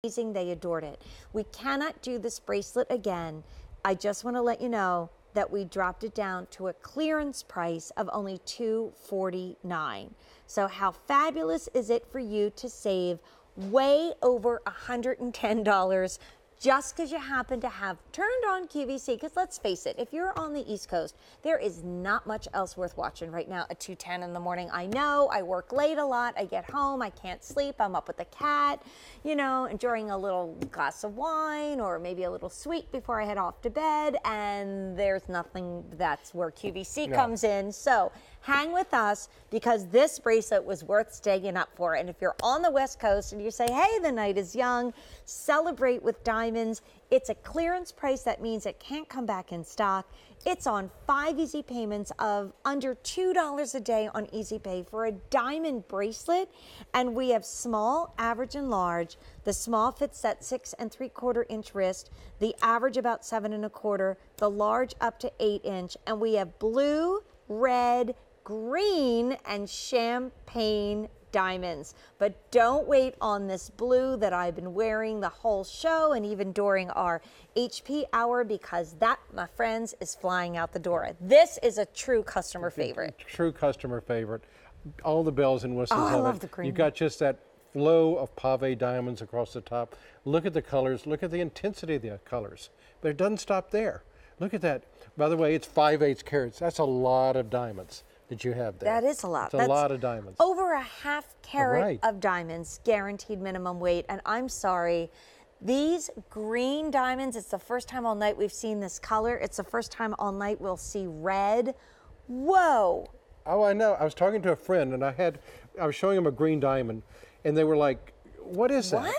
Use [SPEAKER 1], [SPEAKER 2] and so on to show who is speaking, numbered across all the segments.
[SPEAKER 1] amazing. They adored it. We cannot do this bracelet again. I just want to let you know that we dropped it down to a clearance price of only $249. So how fabulous is it for you to save way over $110 just because you happen to have turned on QVC? Because let's face it, if you're on the East Coast, there is not much else worth watching right now at 2:10 in the morning. I know, I work late a lot, I get home, I can't sleep, I'm up with the cat, you know, enjoying a little glass of wine or maybe a little sweet before I head off to bed, and there's nothing. That's where QVC comes in. So hang with us, because this bracelet was worth staying up for. And if you're on the West Coast and you say, hey, the night is young, celebrate with diamonds. It's a clearance price. That means it can't come back in stock. It's on 5 easy payments of under $2 a day on Easy Pay for a diamond bracelet. And we have small, average, and large. The small fits that 6 3/4 inch wrist, the average about 7 1/4, the large up to 8 inch. And we have blue, red, green, and champagne diamonds. But don't wait on this blue that I've been wearing the whole show and even during our HP hour, because that, my friends, is flying out the door. This is a true customer favorite.
[SPEAKER 2] True customer favorite. All the bells and whistles
[SPEAKER 1] I
[SPEAKER 2] of
[SPEAKER 1] love
[SPEAKER 2] it.
[SPEAKER 1] the green.
[SPEAKER 2] You got just that flow of pave diamonds across the top. Look at the colors. Look at the intensity of the colors. But it doesn't stop there. Look at that. By the way, it's 5/8 carats. That's a lot of diamonds that you have there.
[SPEAKER 1] That is a lot.
[SPEAKER 2] It's a lot of diamonds.
[SPEAKER 1] Over a half carat
[SPEAKER 2] Right.
[SPEAKER 1] of diamonds, guaranteed minimum weight. And I'm sorry, these green diamonds, it's the first time all night we've seen this color. It's the first time all night we'll see red. Whoa.
[SPEAKER 2] Oh, I know. I was talking to a friend, and I was showing them a green diamond, and they were like, what is that?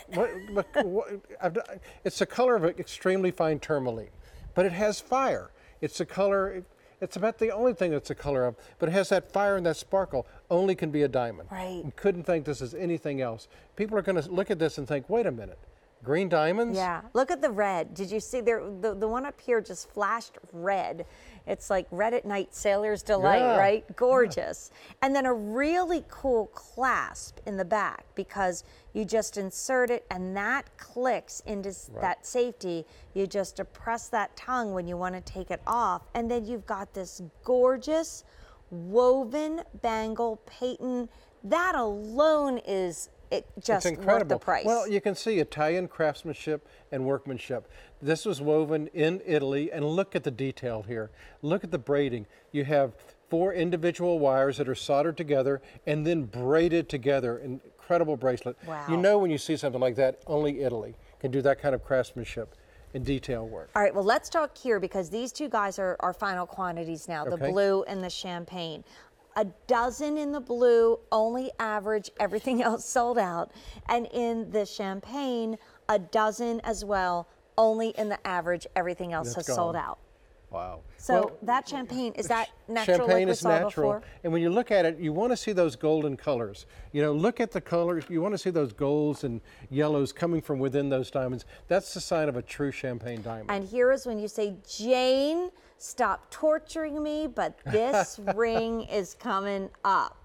[SPEAKER 2] It's the color of an extremely fine tourmaline, but it has fire. It's the color, it's about the only thing that's the color of, but it has that fire and that sparkle. Only can be a diamond.
[SPEAKER 1] Right.
[SPEAKER 2] You couldn't think this is anything else. People are going to look at this and think, wait a minute, green diamonds?
[SPEAKER 1] Yeah, look at the red. Did you see there? The one up here just flashed red. It's like red at night, sailor's delight, right? Gorgeous. Yeah. And then a really cool clasp in the back, because you just insert it and that clicks into that safety. You just depress that tongue when you want to take it off. And then you've got this gorgeous woven bangle patent. That alone is just worth the price.
[SPEAKER 2] Well, you can see Italian craftsmanship and workmanship. This was woven in Italy, and look at the detail here. Look at the braiding. You have 4 individual wires that are soldered together and then braided together. Incredible bracelet.
[SPEAKER 1] Wow.
[SPEAKER 2] You know when you see something like that, only Italy can do that kind of craftsmanship and detail work.
[SPEAKER 1] All right, well, let's talk here, because these two guys are final quantities now, the blue and the champagne. A dozen in the blue, only average, everything else sold out. And in the champagne, a dozen as well, only in the average, everything else has sold out.
[SPEAKER 2] Wow.
[SPEAKER 1] So well, that champagne, is that natural?
[SPEAKER 2] Champagne
[SPEAKER 1] like we
[SPEAKER 2] is
[SPEAKER 1] saw
[SPEAKER 2] natural.
[SPEAKER 1] Before?
[SPEAKER 2] And when you look at it, you want to see those golden colors. You know, look at the colors. You want to see those golds and yellows coming from within those diamonds. That's the sign of a true champagne diamond.
[SPEAKER 1] And here is when you say, Jane, stop torturing me, but this ring is coming up.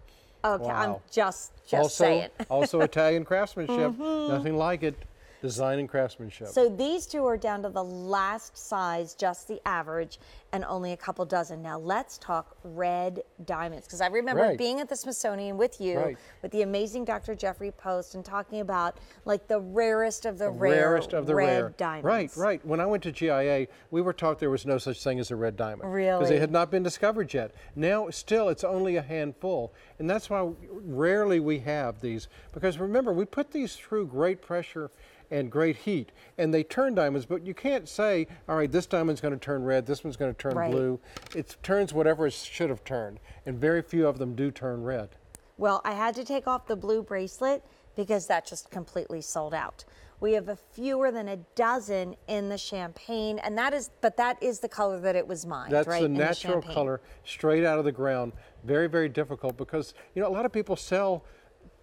[SPEAKER 1] Okay, wow. I'm just saying.
[SPEAKER 2] Also Italian craftsmanship. Nothing like it. Design and craftsmanship.
[SPEAKER 1] So these two are down to the last size, just the average, and only a couple dozen. Now let's talk red diamonds, because I remember being at the Smithsonian with you, with the amazing Dr. Jeffrey Post, and talking about like the rarest of the rarest of the red diamonds.
[SPEAKER 2] Right. When I went to GIA, we were taught there was no such thing as a red diamond.
[SPEAKER 1] Really?
[SPEAKER 2] Because they had not been discovered yet. Now, still, it's only a handful. And that's why rarely we have these. Because remember, we put these through great pressure and great heat, and they turn diamonds, but you can't say, all right, this diamond's going to turn red, this one's going to turn blue. It turns whatever it should have turned, and very few of them do turn red.
[SPEAKER 1] Well, I had to take off the blue bracelet because that just completely sold out. We have fewer than a dozen in the champagne, and that is the color that it was mined,
[SPEAKER 2] That's
[SPEAKER 1] right?
[SPEAKER 2] the natural color, straight out of the ground. Very, very difficult, because you know a lot of people sell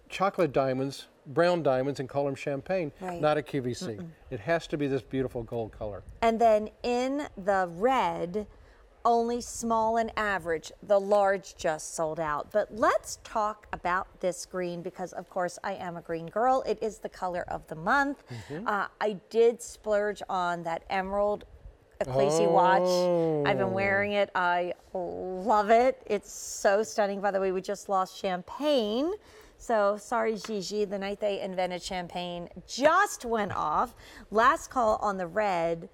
[SPEAKER 2] chocolate diamonds, brown diamonds, and call them champagne, not a QVC. It has to be this beautiful gold color.
[SPEAKER 1] And then in the red, only small and average. The large just sold out. But let's talk about this green because, of course, I am a green girl. It is the color of the month. I did splurge on that emerald Ecclesi watch. I've been wearing it. I love it. It's so stunning. By the way, we just lost champagne. So sorry, Gigi, the night they invented champagne just went off. Last call on the red.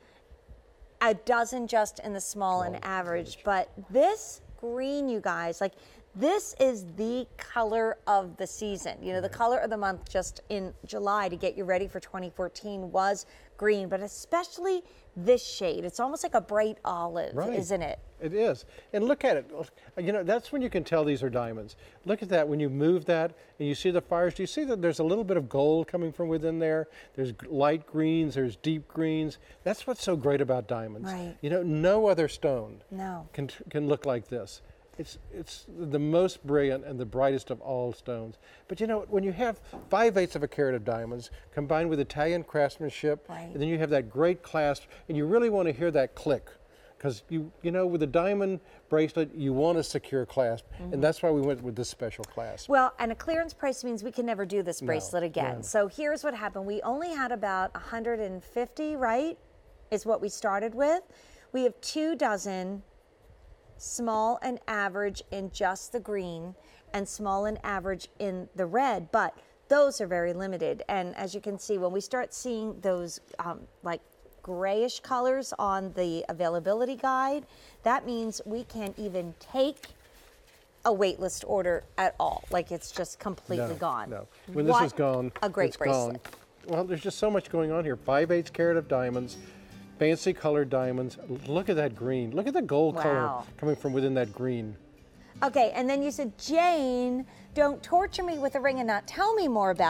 [SPEAKER 1] A dozen just in the small and average, but this green, you guys, like this is the color of the season. You know, the color of the month just in July to get you ready for 2014 was green, but especially this shade. It's almost like a bright olive, isn't it?
[SPEAKER 2] It is. And look at it. You know, that's when you can tell these are diamonds. Look at that. When you move that and you see the fires, do you see that there's a little bit of gold coming from within there? There's light greens, there's deep greens. That's what's so great about diamonds.
[SPEAKER 1] Right.
[SPEAKER 2] You know, no other stone can look like this. It's the most brilliant and the brightest of all stones. But you know, when you have 5/8 of a carat of diamonds combined with Italian craftsmanship, and then you have that great clasp, and you really want to hear that click. Because you know, with a diamond bracelet, you want a secure clasp, and that's why we went with this special clasp.
[SPEAKER 1] Well, and a clearance price means we can never do this bracelet again.
[SPEAKER 2] No.
[SPEAKER 1] So here's what happened. We only had about 150, right, is what we started with. We have 2 dozen small and average in just the green and small and average in the red, but those are very limited. And as you can see, when we start seeing those like grayish colors on the availability guide, that means we can't even take a waitlist order at all. Like it's just completely gone.
[SPEAKER 2] No, when this is gone,
[SPEAKER 1] a great
[SPEAKER 2] it's
[SPEAKER 1] bracelet.
[SPEAKER 2] gone. Well, there's just so much going on here. 5/8 carat of diamonds, fancy colored diamonds. Look at that green. Look at the gold color coming from within that green.
[SPEAKER 1] Okay, and then you said, Jane, don't torture me with a ring and not tell me more about